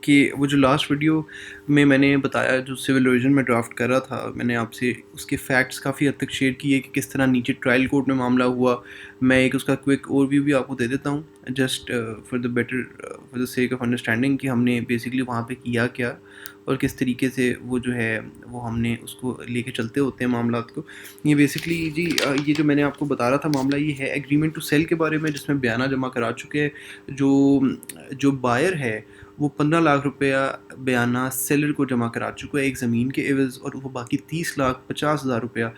कि वो जो लास्ट वीडियो में मैंने बताया जो सिविल रिवीजन में ड्राफ्ट कर रहा था, मैंने आपसे उसके फैक्ट्स काफ़ी हद तक शेयर किए कि किस तरह नीचे ट्रायल कोर्ट में मामला हुआ। मैं एक उसका क्विक ओवरव्यू भी आपको दे देता हूँ, just for the sake of understanding कि हमने बेसिकली वहाँ पे किया क्या और किस तरीके से वो जो है वो हमने उसको लेके चलते होते हैं मामलात को। ये बेसिकली जी ये जो मैंने आपको बता रहा था मामला, ये है एग्रीमेंट टू सेल के बारे में, जिसमें बयाना जमा करा चुके हैं। जो बायर है वो 15 लाख रुपया बयाना सेलर को जमा करा चुका है एक ज़मीन के एवज़, और वो बाकी 30,50,000 रुपया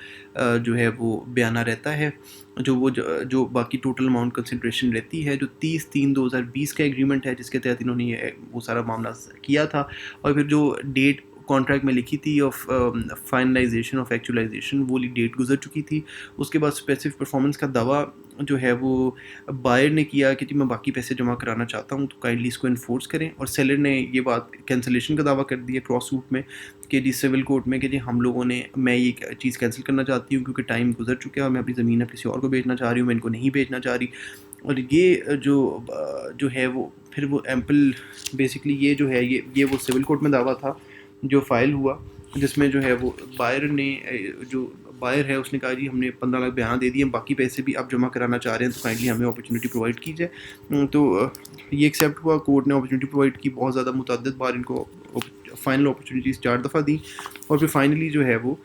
जो है वो बयाना रहता है। जो बाकी टोटल अमाउंट कंसिडरेशन रहती है, जो 30/3/2020 का एग्रीमेंट है जिसके तहत इन्होंने ये वो सारा मामला किया था। और फिर जो डेट कॉन्ट्रैक्ट में लिखी थी ऑफ फाइनलाइजेशन ऑफ एक्चुअलाइजेशन, वो वाली डेट गुजर चुकी थी। उसके बाद स्पेसिफिक परफॉर्मेंस का दावा जो है वो बायर ने किया कि जी मैं बाकी पैसे जमा कराना चाहता हूँ, तो काइंडली इसको इन्फोर्स करें। और सेलर ने ये बात कैंसिलेशन का दावा कर दिया क्रॉस सूट में कि जी सिविल कोर्ट में कि जी मैं ये चीज़ कैंसिल करना चाहती हूँ क्योंकि टाइम गुजर चुका है और मैं अपनी ज़मीन अब किसी और को बेचना चाह रही हूँ, मैं इनको नहीं बेचना चाह रही। और ये जो है वो फिर वो एम्पल बेसिकली ये जो है ये वो सिविल कोर्ट में दावा था जो फाइल हुआ, जिसमें जो है वो जो बायर है उसने कहा जी हमने 15 लाख बयान दे दिए, बाकी पैसे भी आप जमा कराना चाह रहे हैं तो काइंडली हमें अपॉर्चुनिटी प्रोवाइड की जाए। तो ये एक्सेप्ट हुआ, कोर्ट ने अपॉर्चुनिटी प्रोवाइड की, बहुत ज़्यादा मुतअद्दिद बार इनको फाइनल अपॉर्चुनिटीज़ 4 दफ़ा दी। और फिर फाइनली जो है वो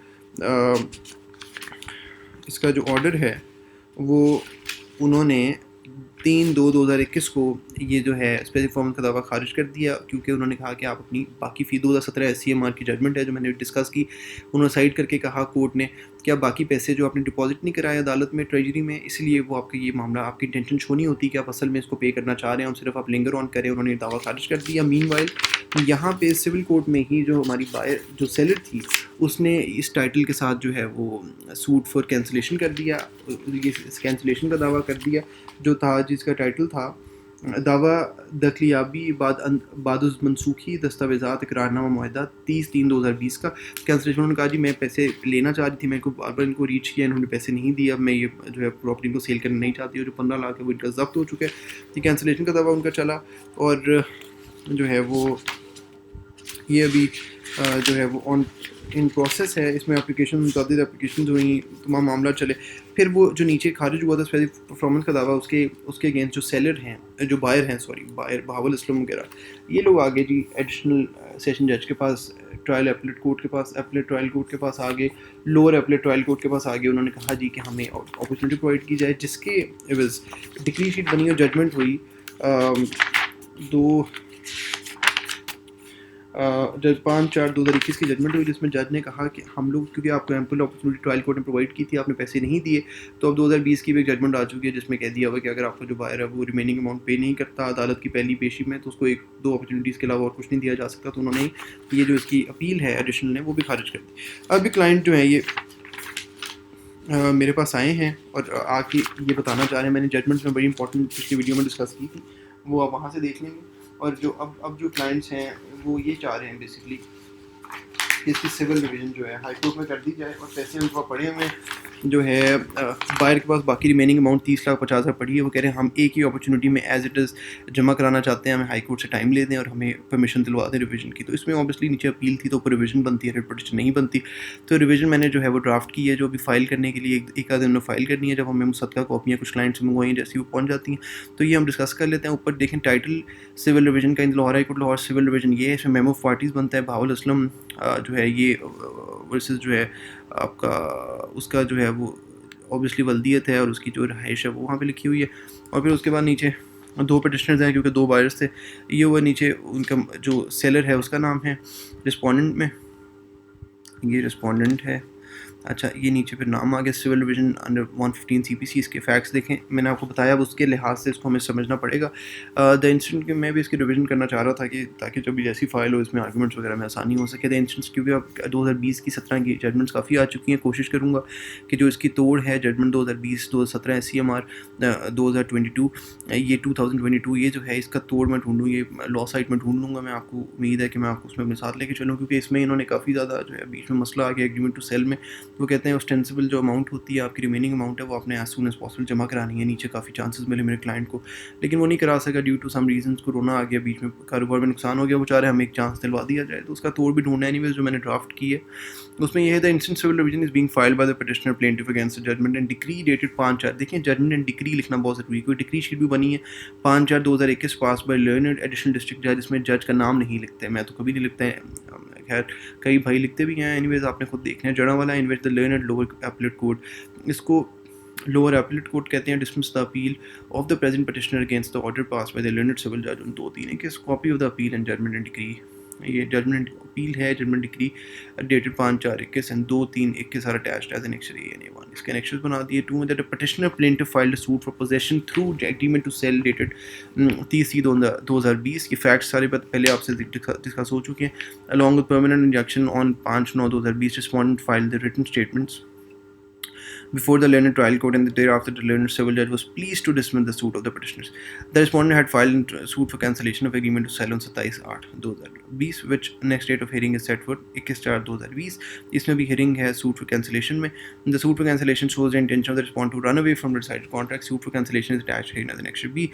इसका जो ऑर्डर है वो उन्होंने 3/2/2021 को ये जो है स्पेसिफिक फॉर्म का दावा खारिज कर दिया, क्योंकि उन्होंने कहा कि आप अपनी बाकी फ़ी 2017 SCMR की जजमेंट है जो मैंने डिस्कस की, उन्होंने साइड करके कहा कोर्ट ने कि आप बाकी पैसे जो आपने डिपॉजिट नहीं कराए अदालत में ट्रेजरी में, इसलिए वो आपका ये मामला आपकी इंटेंशन शो नहीं होती कि आप असल में इसको पे करना चाह रहे हैं, सिर्फ आप लिंगर ऑन करें। उन्होंने दावा खारिज कर दिया। मीनवाइल यहाँ पे सिविल कोर्ट में ही जो हमारी बायर जो सेलर थी उसने इस टाइटल के साथ जो है वो सूट फॉर कैंसिलेशन कर दिया, ये कैंसिलेशन का दावा कर दिया जो था, जिसका टाइटल था दावा दखलियाबी बाद मनसूखी दस्तावेज़ात इकरारनामा मुआहदा 30/3/2020 का कैंसिलेशन। उन्होंने कहा जी मैं पैसे लेना चाह रही थी, मेरे को बार बार इनको रीच किया, इन्होंने पैसे नहीं दिए, अब मैं ये जो है प्रॉपर्टी को सेल करना नहीं चाहती, और जो 15 लाख है वो इनका जब्त हो चुका है। ये कैंसिलेशन का दावा उनका चला, और जो है वो ये अभी जो है वो ऑन इन प्रोसेस है। इसमें मुतअद्दिद एप्लीकेशन हुई, तमाम मामला चले। फिर वो जो नीचे खारिज हुआ था स्पेसिफिक परफॉर्मेंस का दावा, उसके अगेंस्ट जो सेलर हैं, जो बायर बहावल इस्लाम वगैरह, ये लोग आगे जी एडिशनल सेशन जज के पास, ट्रायल एपलेट कोर्ट के पास, एपलेट ट्रायल कोर्ट के पास आगे, लोअर एपलेट ट्रायल कोर्ट के पास आगे, उन्होंने कहा जी कि हमें अपॉर्चुनिटी प्रोवाइड की जाए, जिसके एवज डिक्री शीट बनी और जजमेंट हुई। दो जज 5/4/2021 की जजमेंट हुई, जिसमें जज ने कहा कि हम लोग, क्योंकि आपको एम्पल अपॉर्चुनिटी ट्रायल कोर्ट ने प्रोवाइड की थी, आपने पैसे नहीं दिए, तो अब 2020 की भी एक जजमेंट आ चुकी है जिसमें कह दिया हुआ कि अगर आपका जो बायर है वो रिमेनिंग अमाउंट पे नहीं करता अदालत की पहली पेशी में, तो उसको 1-2 अपॉर्चुनिटीज़ के अलावा और कुछ नहीं दिया जा सकता। तो उन्होंने ये जो इसकी अपील है एडिशनल ने वो भी खारिज कर दी। अब भी क्लाइंट जो है ये मेरे पास आए हैं और आके ये बताना चाह रहे हैं, मैंने जजमेंट में बड़ी इंपॉर्टेंट पिछली वीडियो में डिस्कस की थी, वो आप वहाँ से देख लेंगे। और जो अब जो क्लाइंट्स हैं वो ये चाह रहे हैं बेसिकली कि इसकी सिविल रिवीजन जो है हाई कोर्ट में कर दी जाए, और पैसे उनके पास पड़े हुए जो है बायर के पास बाकी रिमेनिंग अमाउंट 30,50,000 पड़ी है। वो कह रहे हैं हम एक ही अपॉर्चुनिटी में एज इट इज़ जमा कराना चाहते हैं, हमें हाई कोर्ट से टाइम ले दें और हमें परमिशन दिलवा दें रिवीजन की। तो इसमें ऑब्वियसली नीचे अपील थी तो ऊपर रिवीजन बनती है, रिट पिटिशन नहीं बनती। तो रिवीजन मैंने जो है वो ड्राफ्ट की है, जो अभी फाइल करने के लिए एक आध दिन में फाइल करनी है। जब हमें मुसद्दका कॉपियाँ कुछ क्लाइंट से मंगवाई जैसी वो पहुँच जाती हैं तो ये हम डिस्कस कर लेते हैं। ऊपर देखें टाइटल सिविल रिवीजन का, in Lahore high court Lahore civil revision ये है, इसमें मेमो ऑफ पार्टीज़ बनता है। बहावल इस्लाम जो है ये वर्सेस जो है आपका उसका जो है वो ऑब्वियसली वल्दियत है और उसकी जो रहाइश है वो वहाँ पे लिखी हुई है। और फिर उसके बाद नीचे 2 पिटिशनर्स हैं क्योंकि 2 बायर्स थे। ये हुआ नीचे उनका जो सेलर है उसका नाम है रिस्पोंडेंट में, ये रिस्पोंडेंट है। अच्छा, ये नीचे फिर नाम आ गया सिविल डिवीजन अंडर 115 CPC। इसके फैक्ट्स देखें, मैंने आपको बताया अब उसके लिहाज से इसको हमें समझना पड़ेगा। द इंस्टेंट कि मैं भी इसकी रिवीजन करना चाह रहा था कि ताकि जब भी जैसी फाइल हो इसमें आर्गूमेंट्स वगैरह में आसानी हो सके। द इंस्टेंट्स क्योंकि अब 2020 की 17 की जजमेंट्स काफ़ी आ चुकी हैं, कोशिश करूँगा कि जो इसकी तोड़ है जजमेंट 2020 2017 SCMR 2022 ये 2022 ये जो है इसका तोड़ मैं ढूंढूँ, ये लॉ साइट में ढूंढ लूँगा। मैं आपको उम्मीद है कि मैं आपको उसमें अपने साथ लेके चलूँ, क्योंकि इसमें इन्होंने काफ़ी ज़्यादा जो है बीच में मसला आ गया एग्रीमेंट टू सेल में, वो कहते हैं ऑस्टेंसिबल जो अमाउंट होती है आपकी रिमेनिंग अमाउंट है वो आपने एज सून एज पॉसिबल जमा करानी है। नीचे काफ़ी चांसेस मिले मेरे क्लाइंट को, लेकिन वो नहीं करा सका due to some reasons. Corona आ गया बीच में, कारोबार में नुकसान हो गया, वो चाह रहे हमें एक चांस दिलवा दिया जाए, तो उसका तोड़ भी ढूंढना है। एनीवेज जो मैंने ड्राफ्ट की है उसमें यह है, the instant civil division is being filed by the petitioner plaintiff against the judgement and decree dated 5/4। देखिए जजमेंट एंड डिक्री लिखना बहुत ज़रूरी है, कोई डिक्री शीट भी बनी है 5/4/2021 पास बाय लर्नड एडिशनल डिस्ट्रिक्ट जज, इसमें जज का नाम नहीं लिखते, मैं तो कभी नहीं लिखता है, खैर कई भाई लिखते भी हैं। एनीवेज आपने खुद देखना है, Jaranwala in which the learned lower appellate court, इसको लोअर एपलेट कोर्ट कहते हैं, dismiss the appeal of the present petitioner against the order pass by the learned civil जज ऑन 2-3 किस copy of the appeal and judgment and decree. ये judgment appeal है, judgment decree dated 5/4/21 and 2-3/21 are attached as annexure A and A one. इसके annexures बना दिए। 2 that a petitioner plaintiff filed a suit for possession through agreement to sell dated 30/2020। ये facts सारे पहले आपसे discuss हो चुके हैं। Along with permanent injunction on 5/9/2020 respondent filed the written statements before the learned trial court, and thereafter the learned civil judge was pleased to dismiss the suit of the petitioners. The respondent had filed a suit for cancellation of agreement to sell on 27/8/2020, which next date of hearing is set for 21/4/2020. इसमें भी hearing है suit for cancellation में. The suit for cancellation shows the intention of the respondent to run away from the decided contract. Suit for cancellation is attached here as Annexure B.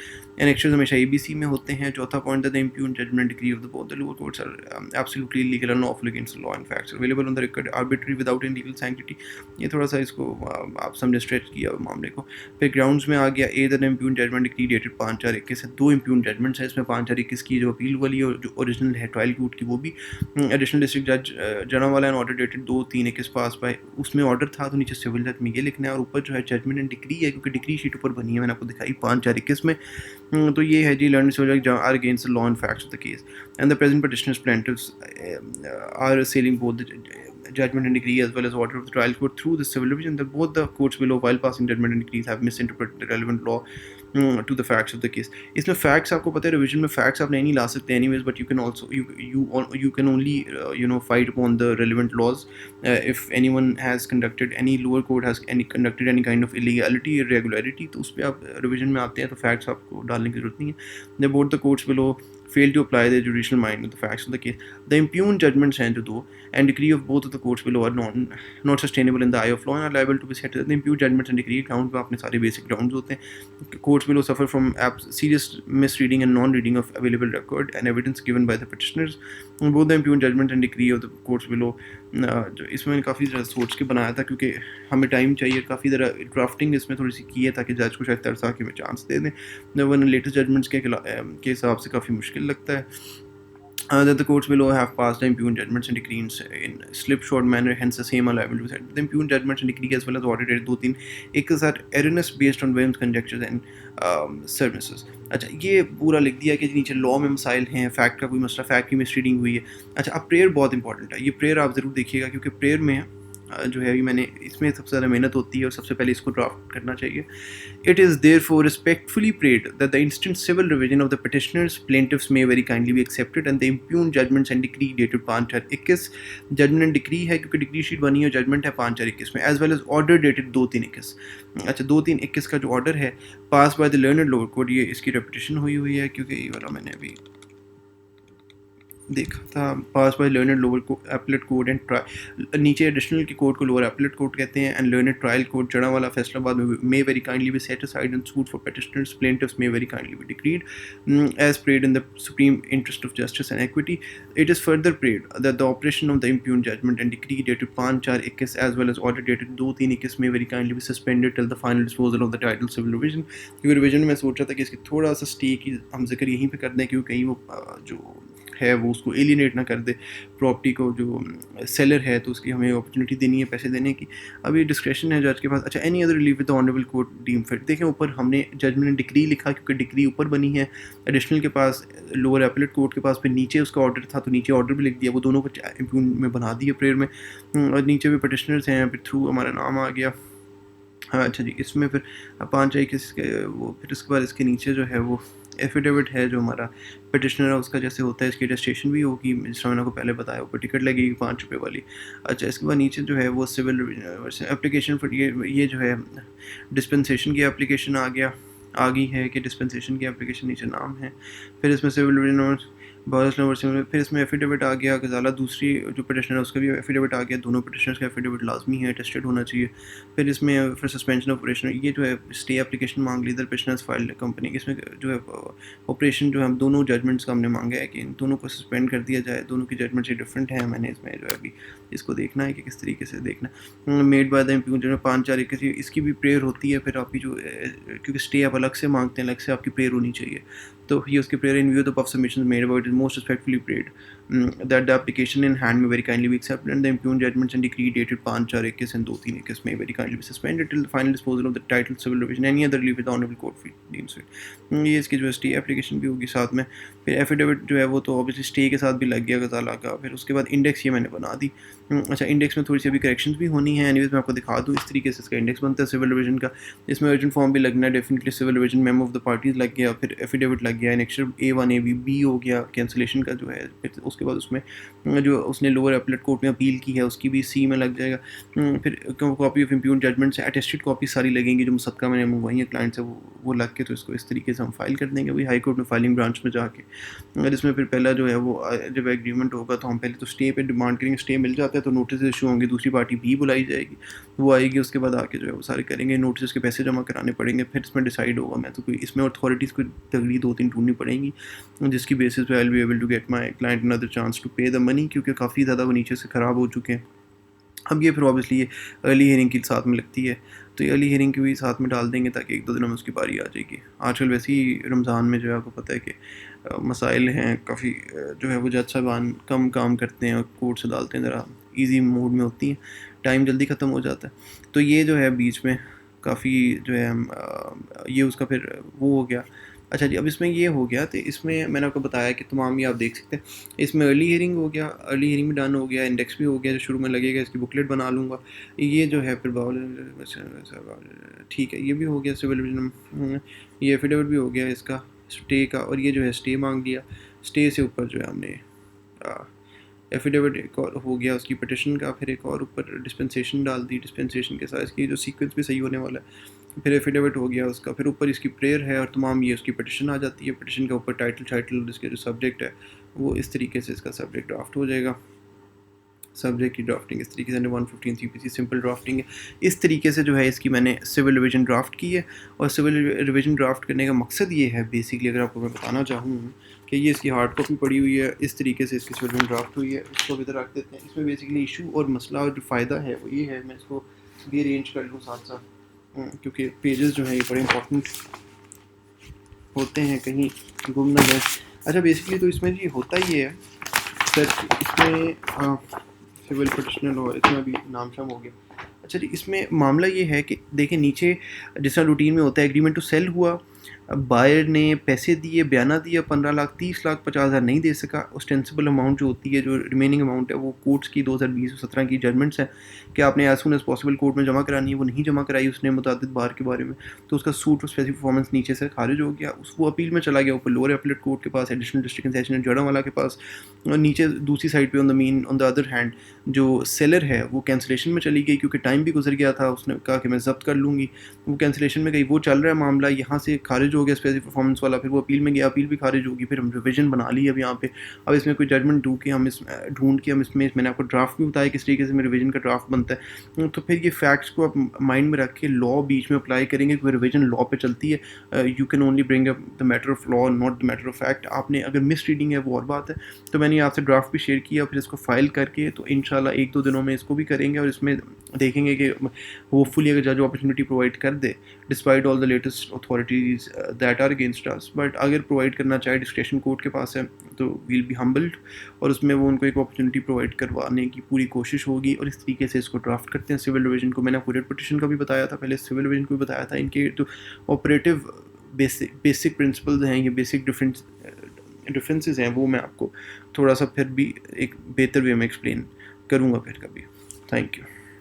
Annexures हमेशा ABC में होते हैं. चौथा point that the impugned judgment decree of the both the lower courts are absolutely illegal and lawful against the law and facts available on the record, arbitrary without any legal sanctity. ये थोड़ा सा इसको आप समझे stretch किया मामले को। फिर ग्राउंड्स में आ गया a the impugned judgment decree dated 5/4/21 है। 2 इम्प्यून जजमेंट्स है इसमें, 5/4/21 की जो अपील वाली और जो ओरिजिनल है ट्रायल कोर्ट की वो भी। एडिशनल डिस्ट्रिक्ट जज Jaranwala and order dated 2-3/21 pass by, उसमें ऑर्डर था तो नीचे सिविल जज में ये लिखना है, और ऊपर जो है जजमेंट एंड डिक्री है क्योंकि डिक्री शीट ऊपर बनी है, मैंने आपको दिखाई 5/4/21 में। तो ये है जी लर्न सिविल जज are against the law and facts of the case and the present petitioners plaintiffs are assailing both the judgment and decree as well as order of the trial court through the civil division, that both the courts below while passing judgment and decrees have misinterpreted the relevant law to the facts of the case. इसमें facts आपको पता है revision में facts आप नहीं ला सकते anyways, but you can also you can only fight upon the relevant laws if anyone has conducted, any lower court has conducted any kind of illegality irregularity, तो उस पर आप रिविजन में आते हैं तो facts आपको डालने की जरूरत नहीं है। Both the courts below fail to apply the judicial mind of the facts of the case. The impugned judgments and to and decree of both of the courts below are not sustainable in the eye of law and are liable to be set. The impugned judgments and decree ground पे अपने सारे basic grounds होते हैं। Courts below suffer from serious misreading and non-reading of available record and evidence given by the petitioners. Both the impugned judgment and decree of the courts below, जो इसमें मैंने काफ़ी ज़्यादा सोच के बनाया था क्योंकि हमें टाइम चाहिए, काफ़ी ज़रा ड्राफ्टिंग इसमें थोड़ी सी की है ताकि जज को शायद तरसा के में चांस दे दें, वरना लेटेस्ट जजमेंट्स के हिसाब से काफ़ी मुश्किल लगता है। That the courts below have passed the impugned judgments and decrees in slipshod manner, hence the same are liable to be set. The impugned judgments and decree as well as order dated 2-3/21 are erroneous based on Williams conjectures and services. अच्छा ये पूरा लिख दिया कि नीचे law में मसाइल हैं, फैक्ट का कोई मसला, फैक्ट की मिसरीडिंग हुई है। अच्छा अब प्रेयर बहुत इंपॉर्टेंट है, ये प्रेयर आप ज़रूर देखिएगा क्योंकि प्रेयर में जो है मैंने इसमें सबसे ज़्यादा मेहनत होती है और सबसे पहले इसको ड्राफ्ट करना चाहिए। It is therefore respectfully prayed that the instant civil revision of the petitioners plaintiffs may very kindly be accepted and the impugned judgments and decree dated 5/4/21, judgment and decree है क्योंकि डिक्री शीट बनी है और judgement है 5/4/21 में, as well as order dated 2-3/21। अच्छा 2-3/21 का जो ऑर्डर है pass by the learned lower court, ये इसकी रेपिटेशन हुई है क्योंकि ये वाला मैंने अभी देखा था, pass by learned lower appellate court and नीचे एडिशनल की कोर्ट को लोअर एपलेट कोर्ट कहते हैं एंड लर्नड ट्रायल कोर्ट जड़ा वाला फैसलाबाद में may very kindly be set aside and suit for petitioners plaintiffs may very kindly be decreed as prayed in the supreme interest of justice and equity. It is further prayed that the operation of the impugned judgment and decree dated 5/4/21 as well as order dated 2-3/21 may very kindly be suspended till the final disposal of the title civil revision. क्योंकि revision में सोच रहा था कि इसकी थोड़ा सा stay की हम जिक्र यहीं पर कर दें क्योंकि कहीं वो जो है वो उसको एलिनेट ना कर दे प्रॉपर्टी को, जो सेलर है तो उसकी हमें अपॉर्चुनिटी देनी है पैसे देने की। अब ये डिस्क्रेशन है जज के पास। अच्छा any other relief with the honourable court deem fit, देखें ऊपर हमने जजमेंट एंड डिक्री लिखा क्योंकि डिक्री ऊपर बनी है, एडिशनल के पास लोअर एपलेट कोर्ट के पास, फिर नीचे उसका ऑर्डर था तो नीचे ऑर्डर भी लिख दिया, वो दोनों को इम्प्यून में बना दिया प्रेयर में, और नीचे भी पटिशनर्स हैं, फिर थ्रू हमारा नाम आ गया। हाँ अच्छा जी, इसमें फिर 5/4/21 वो फिर उसके बाद इसके नीचे जो है वो एफिडेविट है जो हमारा पिटिशनर है उसका जैसे होता है, इसकी रजिस्ट्रेशन भी होगी जिस तरह मैंने आपको पहले बताया, ऊपर टिकट लगेगी 5 रुपये वाली। अच्छा इसके बाद नीचे जो है वो सिविल एप्लीकेशन फॉर ये जो है डिस्पेंसेशन की एप्लीकेशन आ गई है कि डिस्पेंसेशन की एप्लीकेशन नीचे नाम है। फिर इसमें सिविल बॉयज़ नंबर में फिर इसमें एफिडेविट आ गया, गजाला दूसरी जो पिटिशनर है उसका भी एफिडेविट आ गया, दोनों पिटिशनर्स का एफिडेविट लाजमी है, अटेस्टेड होना चाहिए। फिर इसमें फिर सस्पेंशन ऑफ ऑपरेशन, ये जो है स्टे एप्लीकेशन मांग ली इधर पिटिशनर्स फाइल कंपनी, इसमें जो है ऑपरेशन जो है हम दोनों जजमेंट्स का हमने मांगा है कि इन दोनों को सस्पेंड कर दिया जाए, दोनों की जजमेंट से डिफरेंट है। मैंने इसमें जो है अभी इसको देखना है कि किस तरीके से देखना मेड बाय द इम्प्यून जो 5-4 इसकी भी प्रेयर होती है। फिर आपकी जो क्योंकि स्टे आप अलग से मांगते हैं, अलग से आपकी प्रेयर होनी चाहिए, तो ये उसकी prayer in view the puff submission made about is most respectfully prayed that the application in hand may very kindly be accepted and the impugned judgments and decree dated 5-4-21 and 2-3-21 may very kindly be suspended till the final disposal of the title civil division any other relief with honourable court deems it. ये इसकी जो stay application भी होगी साथ में। फिर affidavit जो है वो तो ऑब्वियसली स्टे के साथ भी लग गया गजाला का। फिर उसके बाद इंडेक्स ये मैंने बना दी। अच्छा, इंडेक्स में थोड़ी सी अभी करेक्शंस भी होनी है, एनीवेज मैं आपको दिखा दूँ इस तरीके से इसका इंडेक्स बनता है सिविल डिवीजन का। इसमें अर्जेंट फॉर्म भी लगना है definitely, civil division memo of the parties लग गया, फिर एफिडेविट लग गया, एनेक्चर A1 A B हो गया कैंसिलेशन का जो है। फिर उसके बाद उसमें जो उसने लोअर अपीलेट कोर्ट में अपील की है उसकी भी C में लग जाएगा। फिर कॉपी ऑफ इम्प्यून जजमेंट से अटेस्टेड कॉपी सारी लगेंगी जो मुसद्दका मैंने मंगवाई है क्लाइंट से, वो लग के तो इसको इस तरीके से हम फाइल कर देंगे वही हाई कोर्ट में फाइलिंग ब्रांच में जाके। अगर इसमें फिर पहला जो है वो जब एग्रीमेंट होगा तो हम पहले तो स्टे पे डिमांड करेंगे, स्टे मिल जाता है तो नोटिस इशू होंगे, दूसरी पार्टी भी बुलाई जाएगी, वो आएगी, उसके बाद आके जो है वो सारे करेंगे, नोटिस के पैसे जमा कराने पड़ेंगे, फिर इसमें डिसाइड होगा। मैं तो कोई इसमें अथॉरिटीज़ को तगड़ी 2-3 ढूंढनी पड़ेंगी जिसकी बेसिस पे I will be able to get my client another chance to pay the money, क्योंकि काफ़ी ज़्यादा वो नीचे से ख़राब हो चुके हैं। अब ये फिर ऑब्वियसली ये अर्ली हियरिंग की साथ में लगती है, तो ये अर्ली हियरिंग की भी साथ में डाल देंगे ताकि 1-2 दिनों में उसकी बारी आ जाएगी। आजकल वैसे ही रमज़ान में जो है आपको पता है कि मसाइल हैं काफ़ी, जो है वो जज साहबान कम काम करते हैं और कोर्ट से डालते हैं, ज़रा ईजी मोड में होती हैं, टाइम जल्दी ख़त्म हो जाता है। तो ये जो है बीच में काफ़ी जो है ये उसका फिर वो हो गया। अच्छा जी, अब इसमें ये हो गया, तो इसमें मैंने आपको बताया कि तमाम ये आप देख सकते हैं, इसमें अर्ली हियरिंग हो गया, अर्ली हियरिंग भी डन हो गया, इंडेक्स भी हो गया जो शुरू में लगेगा, इसकी बुकलेट बना लूँगा। ये जो है फिर ठीक है, ये भी हो गया सिविल डिवीजन, ये एफिडेविट भी हो गया इसका स्टे का, और ये जो है स्टे मांग लिया, स्टे से ऊपर जो है हमने एफिडेविट एक और हो गया उसकी पिटिशन का, फिर एक और ऊपर डिस्पेंसेशन डाल दी, डिस्पेंसेशन के साथ इसकी जो सीक्वेंस भी सही होने वाला है, फिर एफिडेविट हो गया उसका, फिर ऊपर इसकी प्रेयर है और तमाम ये उसकी पिटिशन आ जाती है। पिटिशन के ऊपर टाइटल इसके जो सब्जेक्ट है वो इस तरीके से इसका सब्जेक्ट ड्राफ्ट हो जाएगा। सब्जेक्ट की ड्राफ्टिंग इस तरीके से 115 CPC सिंपल ड्राफ्टिंग है। इस तरीके से जो है इसकी मैंने सिविल रिविजन ड्राफ्ट की है, और सिविल रिविजन ड्राफ्ट करने का मकसद ये है बेसिकली, अगर आपको मैं बताना चाहूँ कि ये इसकी हार्ड कॉपी पड़ी हुई है, इस तरीके से इसकी सिविल रिविजन ड्राफ्ट हुई है, इसको इधर रख देते हैं। इसमें बेसिकली इशू और मसला और जो फ़ायदा है वो ये है, मैं इसको भी अरेंज कर लूँ साथ साथ, क्योंकि पेजेस जो हैं ये बड़े इंपॉर्टेंट होते हैं, कहीं गुम ना जाए। अच्छा, बेसिकली तो इसमें जी होता ये है सर, इसमें सिविल पिटिशनर और इसमें अभी नाम शाम हो गया। अच्छा जी, इसमें मामला ये है कि देखें नीचे जिस तरह रूटीन में होता है, एग्रीमेंट टू सेल हुआ, बायर ने पैसे दिए, बयाना दिया, 15 लाख 30 लाख 50 हज़ार नहीं दे सका। ऑस्टेंसिबल अमाउंट जो होती है, जो रिमेनिंग अमाउंट है, वो कोर्ट्स की 2020-17 की जजमेंट्स है कि आपने as soon as possible court में जमा करानी है, वो नहीं जमा कराई उसने मुतादिद बार के बारे में, तो उसका सूट और स्पेसिफिक परफॉर्मेंस नीचे से खारिज हो गया, वो अपील में चला गया ऊपर लोअर अपीलेट कोर्ट के पास, एडिशनल डिस्ट्रिक्ट सेशन जड़ावाला के पास, और नीचे दूसरी साइड पे ऑन द अदर हैंड जो सेलर है वो कैंसिलेशन में चली गई, क्योंकि टाइम भी गुजर गया था, उसने कहा कि मैं जब्त कर लूँगी, वो कैंसिलेशन में गई, वो चल रहा है मामला, यहाँ से खारिज हो गया स्पेसिफिक परफॉर्मेंस वाला, फिर वो अपील में गया, अपील भी खारिज होगी, फिर हम रिविजन बना ली अब यहाँ पे। अब इसमें कोई जजमेंट ढूंढ के हम इसमें मैंने आपको ड्राफ्ट भी बताया किस तरीके से मेरे रिविजन का ड्राफ्ट बनता है, तो फिर ये फैक्ट्स को आप माइंड में रख के लॉ बीच में अप्लाई करेंगे, क्योंकि रिविजन लॉ पे चलती है। You can only bring up the matter of law, not the matter of fact. आपने अगर मिस रीडिंग है वो और बात है। तो मैंने आपसे ड्राफ्ट भी शेयर किया, फिर इसको फाइल करके तो इंशाल्लाह 1-2 दिनों में इसको भी करेंगे, और इसमें देखेंगे कि होपफुली अगर जज अपॉर्चुनिटी प्रोवाइड कर दे despite all the latest authorities that are against us, but अगर प्रोवाइड करना चाहे डिस्क्रेशन कोर्ट के पास है तो वील बी हम्बल्ड, और उसमें वो उनको एक अपॉर्चुनिटी प्रोवाइड करवाने की पूरी कोशिश होगी, और इस तरीके से इसको ड्राफ्ट करते हैं। सिविल डिवीजन को मैंने पूरे पिटिशन का भी बताया था पहले, सिविल डिवीजन को भी बताया था, इनके तो ऑपरेटिव बेसिक प्रिंसिपल्स हैं, ये बेसिक डिफरेंसेस हैं, वो मैं आपको थोड़ा सा फिर भी एक बेहतर वे में एक्सप्लेन करूँगा फिर कभी। Thank you.